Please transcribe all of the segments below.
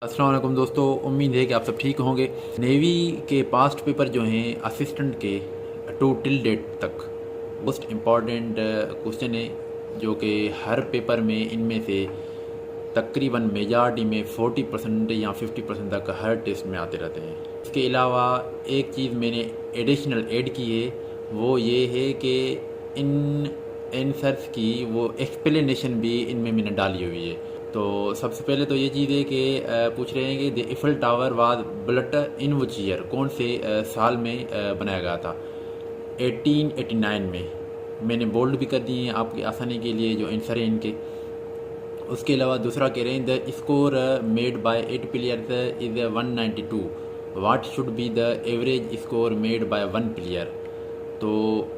अस्सलाम वालेकुम दोस्तों, उम्मीद है कि आप सब ठीक होंगे। नेवी के पास्ट पेपर जो हैं असिस्टेंट के टू टिल डेट तक मोस्ट इम्पॉर्टेंट क्वेश्चन है, जो कि हर पेपर में इनमें से तकरीबन मेजॉरिटी में 40% या 50% तक हर टेस्ट में आते रहते हैं। इसके अलावा एक चीज़ मैंने एडिशनल ऐड की है, वो ये है कि इन आंसर्स की वो एक्सप्लेनेशन भी इनमें मैंने डाली हुई है। तो सबसे पहले तो ये चीज़ है कि पूछ रहे हैं कि the Eiffel tower was built in which year, कौन से साल में बनाया गया था। 1889 में। मैंने बोल्ड भी कर दिए हैं आपकी आसानी के लिए जो आंसर है इनके। उसके अलावा दूसरा कह रहे हैं the score made by 8 players is 192, what should be the average score made by 1 player. तो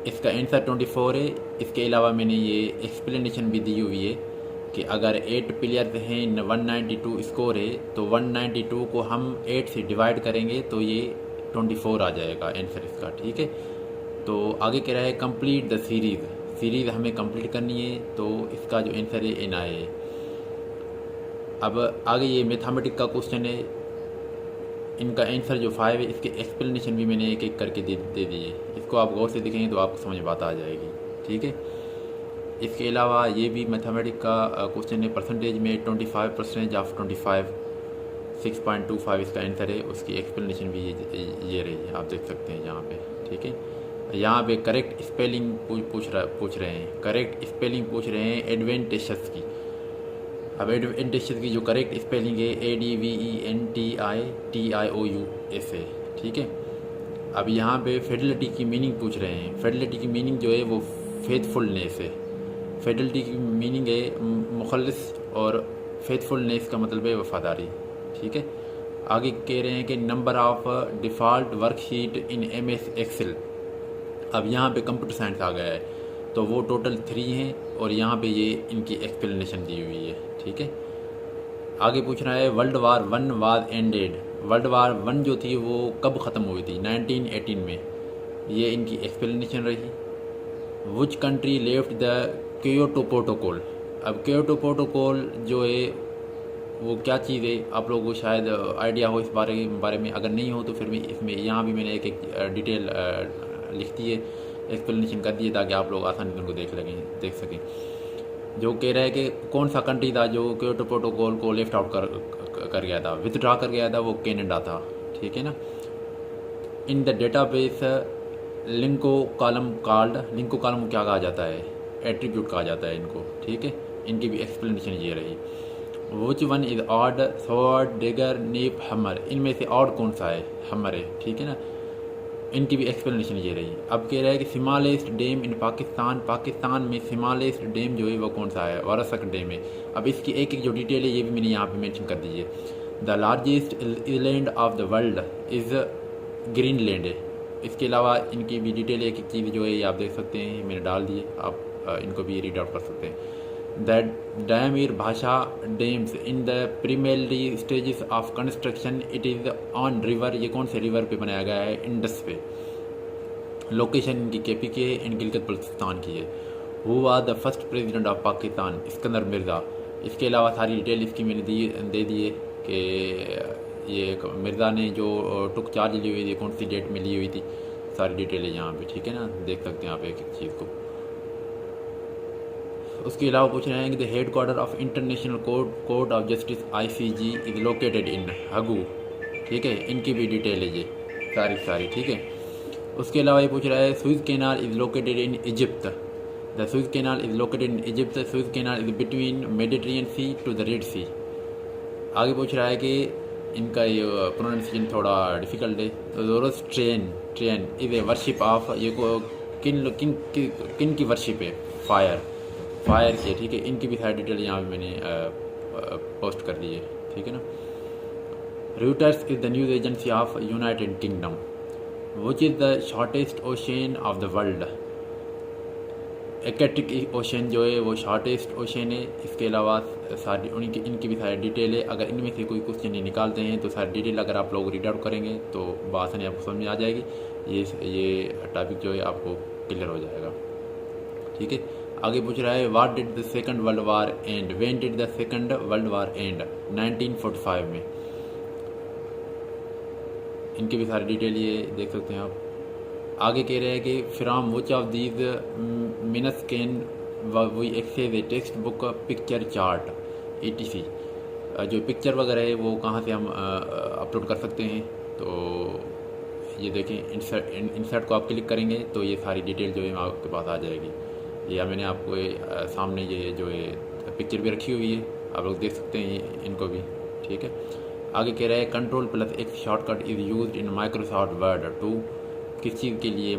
इसका आंसर 24 है। इसके अलावा मैंने ये एक्सप्लेनेशन भी दी हुई है कि अगर 8 प्लेयर्स हैं 192 स्कोर है तो 192 को हम 8 से डिवाइड करेंगे तो ये 24 आ जाएगा आंसर इसका। ठीक है, तो आगे कह रहा है कंप्लीट द सीरीज़ हमें कंप्लीट करनी है, तो इसका जो आंसर है एन आई है। अब आगे ये मैथमेटिक्स का क्वेश्चन है, इनका आंसर जो 5 है इसके एक्सप्लेनेशन भी मैंने एक एक करके दे दिए। इसको आप गौर से देखेंगे तो आपको समझ बात आ जाएगी। ठीक है, इसके अलावा ये भी मैथमेटिक्स का क्वेश्चन है, परसेंटेज में 25% ऑफ 25 6.25 इसका आंसर है। उसकी एक्सप्लेनेशन भी ये रही है, आप देख सकते हैं यहाँ पे। ठीक है, यहाँ पे करेक्ट स्पेलिंग पूछ रहे हैं, करेक्ट स्पेलिंग पूछ रहे हैं एडवेंटेशस की। अब एडवेंटेशस की जो करेक्ट स्पेलिंग है ADVENTITIOUS है। ठीक है, अब यहाँ पे फेडलिटी की मीनिंग पूछ रहे हैं। फेडलिटी की मीनिंग जो है वो फेथफुलनेस है। फेडलिटी की मीनिंग है मुखलिस, और फेथफुलनेस का मतलब है वफादारी। ठीक है, आगे कह रहे हैं कि number of default worksheet in MS Excel. अब यहाँ पे कंप्यूटर साइंस आ गया है, तो वो टोटल 3 हैं और यहाँ पे ये इनकी एक्सप्लेनेशन दी हुई है। ठीक है, आगे पूछ रहा है world war 1 was ended. World war 1 जो थी वो कब ख़त्म हुई थी, 1918 में। ये इनकी एक्सप्लेनेशन रही। Which country left the Kyoto protocol. अब क्योटो प्रोटोकॉल जो है वो क्या चीज़ है, आप लोगों को शायद आइडिया हो इस बारे में। अगर नहीं हो तो फिर भी इसमें यहाँ भी मैंने एक डिटेल लिख दी है, एक्सप्लेनेशन कर दी है, ताकि आप लोग आसानी से उनको देख सकें। जो कह रहा है कि कौन सा कंट्री था जो क्योटो प्रोटोकॉल को लेफ्ट आउट कर गया था, विथड्रॉ कर गया था, वो कनाडा था। ठीक है ना। इन द डेटाबेस लिंको कॉलम को क्या कहा जाता है, एट्रीब्यूट कहा जाता है इनको। ठीक है, इनकी भी एक्सप्लेनेशन ये रही। Which one is odd, sword, digger, nap, hammer. इनमें से ऑड कौन सा है, हमर है। ठीक है ना, इनकी भी एक्सप्लेनेशन ये रही। अब कह रहा है कि स्मॉलेस्ट डैम इन पाकिस्तान में स्मॉलेस्ट डैम जो है वो कौन सा है, वारसक डैम है। अब इसकी एक एक जो डिटेल है ये भी मैंने यहाँ पे मेंशन कर दीजिए। The largest island of the world is Greenland है। इसके अलावा इनकी भी डिटेल एक एक चीज़ जो है ये आप देख सकते हैं, मैंने डाल दिए, आप इनको भी रीड आउट कर सकते हैं। The Diamer Bhasha dams in the primary stages of construction, it is on river. ये कौन से रिवर पे बनाया गया है, इंडस पे। लोकेशन इनकी KP की है, इन गिलगित बल्तिस्तान की है। Who was the first president of Pakistan, Sikandar Mirza. इसके अलावा सारी डिटेल इसकी मैंने दे दी है कि ये मिर्ज़ा ने जो टुक चार्ज ली हुई थी कौन सी डेट में ली हुई थी, सारी डिटेल है यहाँ पे। ठीक है ना, देख सकते हैं आप एक एक चीज़ को। उसके अलावा पूछ रहे हैं कि the headquarter of international court of justice ICJ is located in Hague. ठीक है, इनकी भी डिटेल है ये सारी। ठीक है, उसके अलावा ये पूछ रहा है Suez Canal is located in Egypt. The Suez Canal is located in Egypt. Suez Canal is between Mediterranean Sea to the Red Sea. आगे पूछ रहा है कि इनका ये प्रोनाउंसिएशन थोड़ा डिफ़िकल्ट है। ज़ोरोस्ट्रियन इज़ ए वर्शिप ऑफ, ये को किन की वर्शिप है, फायर की। ठीक है, इनकी भी सारी डिटेल यहाँ पे मैंने पोस्ट कर दी है। ठीक है ना। Reuters is the news agency of United Kingdom. Which is the shortest ocean of the world? Arctic Ocean जो है वो शॉर्टेस्ट ओशन है। इसके अलावा सारी इनकी भी सारी डिटेल है। अगर इनमें से कोई क्वेश्चन नहीं निकालते हैं तो सारी डिटेल अगर आप लोग रीड आउट करेंगे तो बात नहीं आपको समझ में आ जाएगी। ये टॉपिक जो है आपको क्लियर हो जाएगा। ठीक है, आगे पूछ रहा है what did the second world war and, when did the second world war and, 1945 में। इनकी भी सारी डिटेल ये देख सकते हैं आप। आगे कह रहे हैं कि from which of these minutes can we access a text book picture chart etc। जो पिक्चर वगैरह है वो कहाँ से हम अपलोड कर सकते हैं। तो ये देखें, इंसर्ट को आप क्लिक करेंगे तो ये सारी डिटेल जो है आपके पास आ जाएगी। या मैंने आपको सामने ये जो है पिक्चर भी रखी हुई है, आप लोग देख सकते हैं इनको भी, ठीक है। आगे कह रहा है Ctrl+X shortcut is used in Microsoft Word to, किस चीज़ के लिए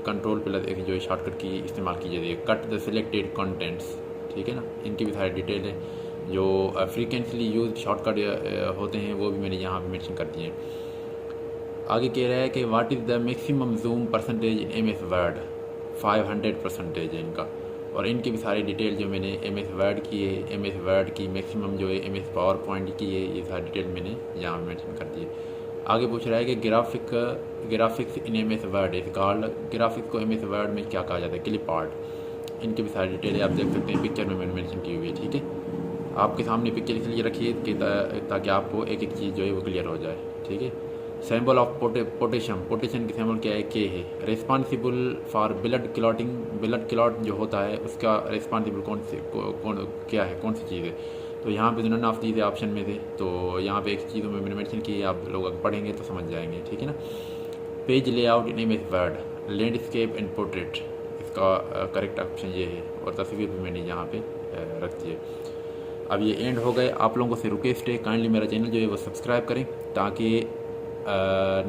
Ctrl+X जो है शॉर्टकट की इस्तेमाल की जाती है, कट द सिलेक्टेड कंटेंट्स, ठीक है ना। इनकी भी सारी डिटेल है। जो फ्रीक्वेंटली यूज शॉर्टकट होते हैं वो भी मैंने यहाँ पे मेंशन कर दिए। आगे कह रहा है कि what is the maximum zoom percentage in MS word, 500% है इनका। और इनकी भी सारी डिटेल जो मैंने MS वर्ड की है, MS वर्ड की मैक्सिमम जो है MS पावर पॉइंट की है, ये सारी डिटेल मैंने यहाँ मेंशन कर दी है। आगे पूछ रहा है कि ग्राफिक्स इन MS वर्ड इस कॉल्ड, ग्राफिक्स को MS वर्ड में क्या कहा जाता है, क्लिप आर्ट। इनकी भी सारी डिटेल आप देख सकते हैं, पिक्चर में मैंने मेंशन की हुई है, ठीक है। आपके सामने पिक्चर इसलिए रखिए कि ताकि आपको एक एक चीज़ जो है वो क्लियर हो जाए, ठीक है। सिंबल ऑफ पोटेशियम की सिंबल क्या है, के है। Responsible for blood clotting, blood clot जो होता है उसका रिस्पॉन्सिबल क्या है, कौन सी चीज़ है। तो यहाँ पे नन ऑफ दीज ऑप्शन में थे, तो यहाँ पे एक चीज़ में मैंने मेंशन की, आप लोग अगर पढ़ेंगे तो समझ जाएंगे, ठीक है ना। Page layout in MS word, landscape and portrait, इसका करेक्ट ऑप्शन ये है। और तस्वीर भी मैंने यहाँ पे रख दी है। अब ये एंड हो गए, आप लोगों से रिक्वेस्ट है काइंडली मेरा चैनल जो है वो सब्सक्राइब करें ताकि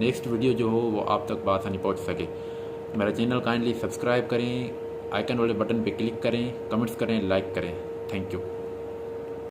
नेक्स्ट वीडियो जो हो वो आप तक बआसानी पहुंच सके। मेरा चैनल काइंडली सब्सक्राइब करें, आइकन वाले बटन पे क्लिक करें, कमेंट्स करें, लाइक करें। Thank you.